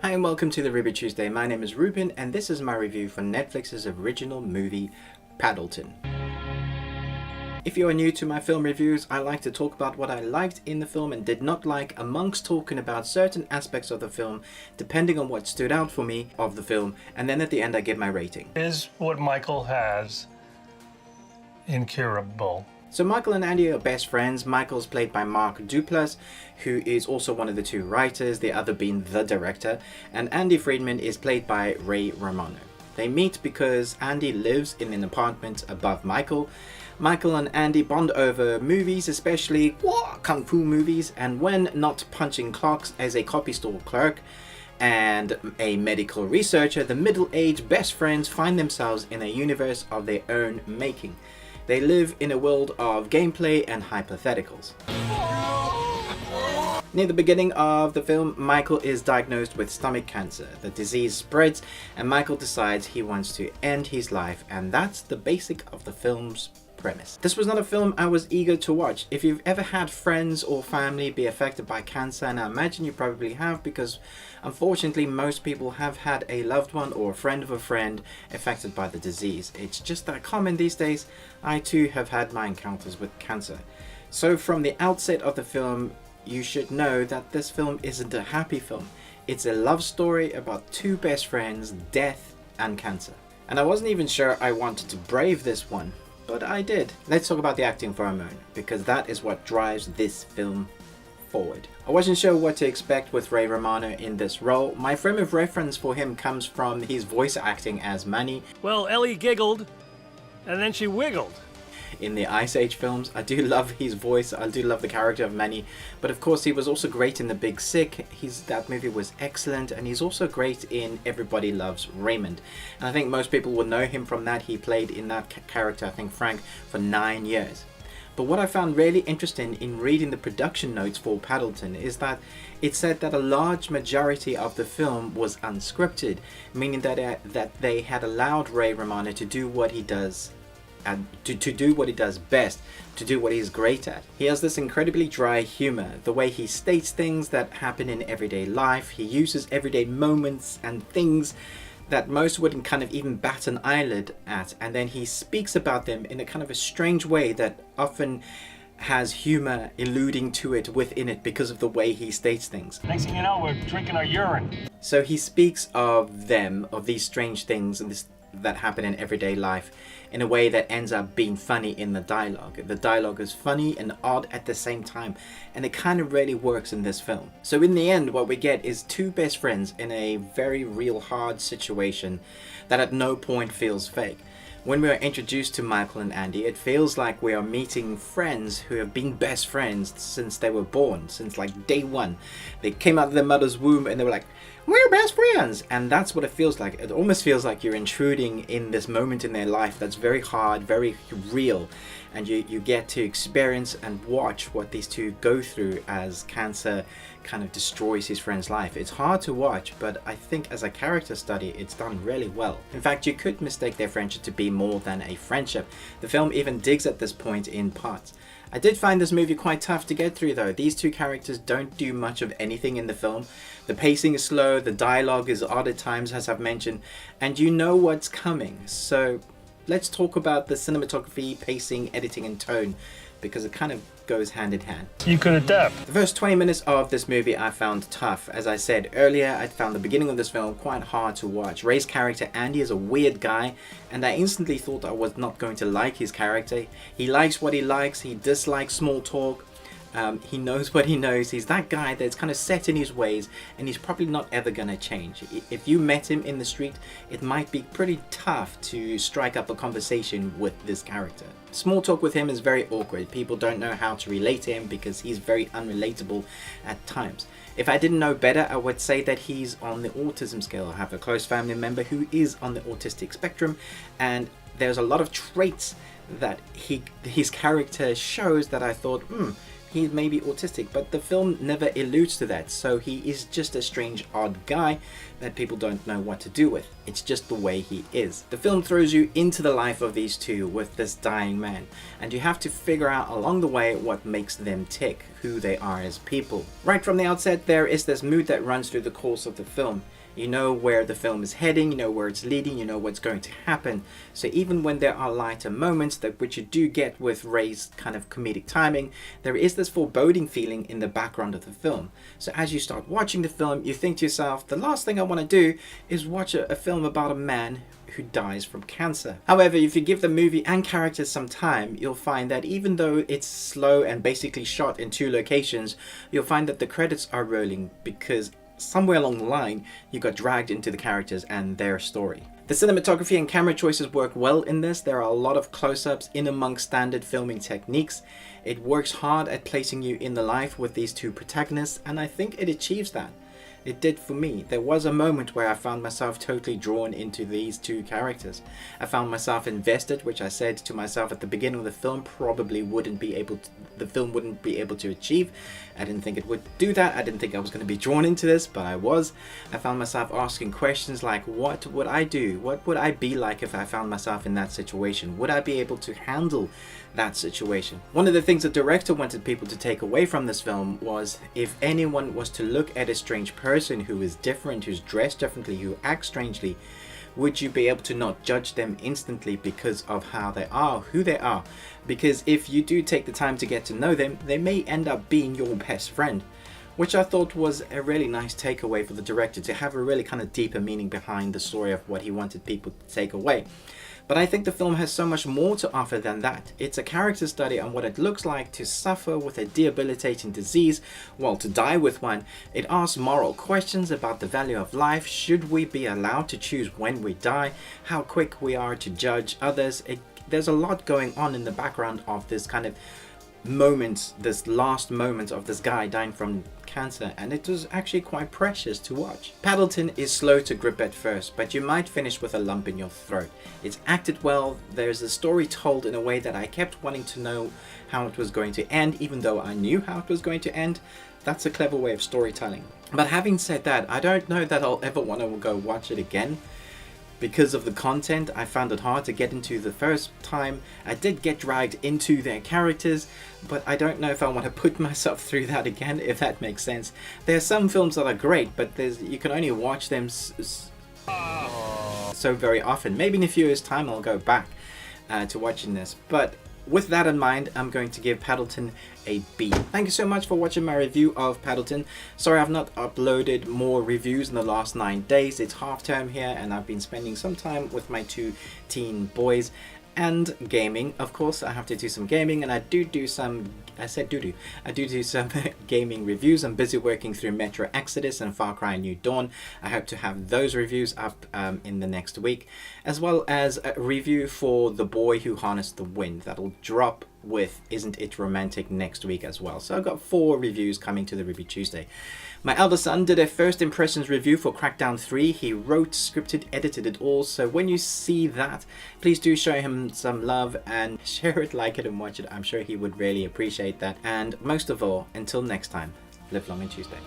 Hi and welcome to the Ruby Tuesday. My name is Ruben and this is my review for Netflix's original movie, Paddleton. If you are new to my film reviews, I like to talk about what I liked in the film and did not like amongst talking about certain aspects of the film, depending on what stood out for me of the film, and then at the end I give my rating. Is what Michael has incurable? So Michael and Andy are best friends. Michael's played by Duplass, who is also one of the two writers, the other being the director, and Andy Friedman is played by Romano. They meet because Andy lives in an apartment above Michael. Michael and Andy bond over movies, especially kung fu movies, and when not punching clocks as a copy store clerk and a medical researcher, the middle-aged best friends find themselves in a universe of their own making. They live in a world of gameplay and hypotheticals. Near the beginning of the film, Michael is diagnosed with stomach cancer. The disease spreads and Michael decides he wants to end his life, and that's the basic of the film's premise. This was not a film I was eager to watch. If you've ever had friends or family be affected by cancer, and I imagine you probably have, because unfortunately most people have had a loved one or a friend of a friend affected by the disease. It's just that common these days. I too have had my encounters with cancer. So from the outset of the film, you should know that this film isn't a happy film. It's a love story about two best friends, death and cancer. And I wasn't even sure I wanted to brave this one, but I did. Let's talk about the acting for a moment, because that is what drives this film forward. I wasn't sure what to expect with Ray Romano in this role. My frame of reference for him comes from his voice acting as Manny. Well, Ellie giggled, and then she wiggled. In the Ice Age films. I do love his voice, I do love the character of Manny, but of course he was also great in The Big Sick. That movie was excellent, and he's also great in Everybody Loves Raymond. And I think most people will know him from that. He played in that character, I think Frank, for 9 years. But what I found really interesting in reading the production notes for Paddleton is that it said that a large majority of the film was unscripted, meaning that they had allowed Ray Romano to do what he does and to do what he does best, to do what he's great at. He has this incredibly dry humor, the way he states things that happen in everyday life. He uses everyday moments and things that most wouldn't kind of even bat an eyelid at, and then he speaks about them in a kind of a strange way that often has humor alluding to it within it because of the way he states things. Next thing you know, we're drinking our urine. So he speaks of them, of these strange things and that happen in everyday life, in a way that ends up being funny in the dialogue. The dialogue is funny and odd at the same time, and it kind of really works in this film. So in the end, what we get is two best friends in a very real hard situation that at no point feels fake. When we are introduced to Michael and Andy, it feels like we are meeting friends who have been best friends since they were born, since like day one. They came out of their mother's womb and they were like, we're best friends, and that's what it feels like. It almost feels like you're intruding in this moment in their life that's very hard, very real, and you get to experience and watch what these two go through as cancer kind of destroys his friend's life. It's hard to watch, but I think as a character study it's done really well. In fact, you could mistake their friendship to be more than a friendship. The film even digs at this point in parts. I did find this movie quite tough to get through though. These two characters don't do much of anything in the film. The pacing is slow, the dialogue is odd at times, as I've mentioned, and you know what's coming. So let's talk about the cinematography, pacing, editing and tone, because it kind of goes hand in hand. You could adapt. The first 20 minutes of this movie I found tough. As I said earlier, I found the beginning of this film quite hard to watch. Ray's character Andy is a weird guy, and I instantly thought I was not going to like his character. He likes what he likes, he dislikes small talk. He knows what he knows. He's that guy that's kind of set in his ways, and he's probably not ever gonna change. If you met him in the street, it might be pretty tough to strike up a conversation with this character. Small talk with him is very awkward. People don't know how to relate to him because he's very unrelatable at times. If I didn't know better, I would say that he's on the autism scale. I have a close family member who is on the autistic spectrum, and there's a lot of traits that his character shows that I thought, he may be autistic, but the film never alludes to that. So he is just a strange, odd guy that people don't know what to do with. It's just the way he is. The film throws you into the life of these two with this dying man, and you have to figure out along the way what makes them tick, who they are as people. Right from the outset, there is this mood that runs through the course of the film. You know where the film is heading, you know where it's leading, you know what's going to happen. So even when there are lighter moments, that which you do get with Ray's kind of comedic timing, there is this foreboding feeling in the background of the film. So as you start watching the film, you think to yourself, the last thing I want to do is watch a film about a man who dies from cancer. However, if you give the movie and characters some time, you'll find that even though it's slow and basically shot in 2 locations, you'll find that the credits are rolling because somewhere along the line you got dragged into the characters and their story. The cinematography and camera choices work well in this. There are a lot of close-ups in amongst standard filming techniques. It works hard at placing you in the life with these 2 protagonists, and I think it achieves that. It did for me. There was a moment where I found myself totally drawn into these 2 characters. I found myself invested, which I said to myself at the beginning of the film probably wouldn't be able to, the film wouldn't be able to achieve. I didn't think it would do that. I didn't think I was going to be drawn into this, but I was. I found myself asking questions like, what would I do? What would I be like if I found myself in that situation? Would I be able to handle that situation? One of the things the director wanted people to take away from this film was, if anyone was to look at a strange person who is different, who's dressed differently, who acts strangely, would you be able to not judge them instantly because of how they are, who they are? Because if you do take the time to get to know them, they may end up being your best friend, which I thought was a really nice takeaway for the director, to have a really kind of deeper meaning behind the story of what he wanted people to take away. But I think the film has so much more to offer than that. It's a character study on what it looks like to suffer with a debilitating disease, while to die with one. It asks moral questions about the value of life. Should we be allowed to choose when we die? How quick we are to judge others? There's a lot going on in the background of this kind of moment, this last moment of this guy dying from cancer, and it was actually quite precious to watch. Paddleton is slow to grip at first, but you might finish with a lump in your throat. It's acted well, there's a story told in a way that I kept wanting to know how it was going to end, even though I knew how it was going to end. That's a clever way of storytelling. But having said that, I don't know that I'll ever want to go watch it again. Because of the content, I found it hard to get into the first time. I did get dragged into their characters, but I don't know if I want to put myself through that again, if that makes sense. There are some films that are great, but you can only watch them so very often. Maybe in a few years' time I'll go back to watching this. But with that in mind, I'm going to give Paddleton a B. Thank you so much for watching my review of Paddleton. Sorry I've not uploaded more reviews in the last 9 days. It's half term here and I've been spending some time with my 2 teen boys and gaming. Of course, I have to do some gaming, and I do some gaming reviews. I'm busy working through Metro Exodus and Far Cry New Dawn. I hope to have those reviews up in the next week, as well as a review for The Boy Who Harnessed the Wind. That'll drop with Isn't It Romantic next week as well. So I've got 4 reviews coming to the Review Tuesday. My elder son did a first impressions review for Crackdown 3. He wrote, scripted, edited it all. So when you see that, please do show him some love and share it, like it, and watch it. I'm sure he would really appreciate that. And most of all, until next time, live long and Tuesday.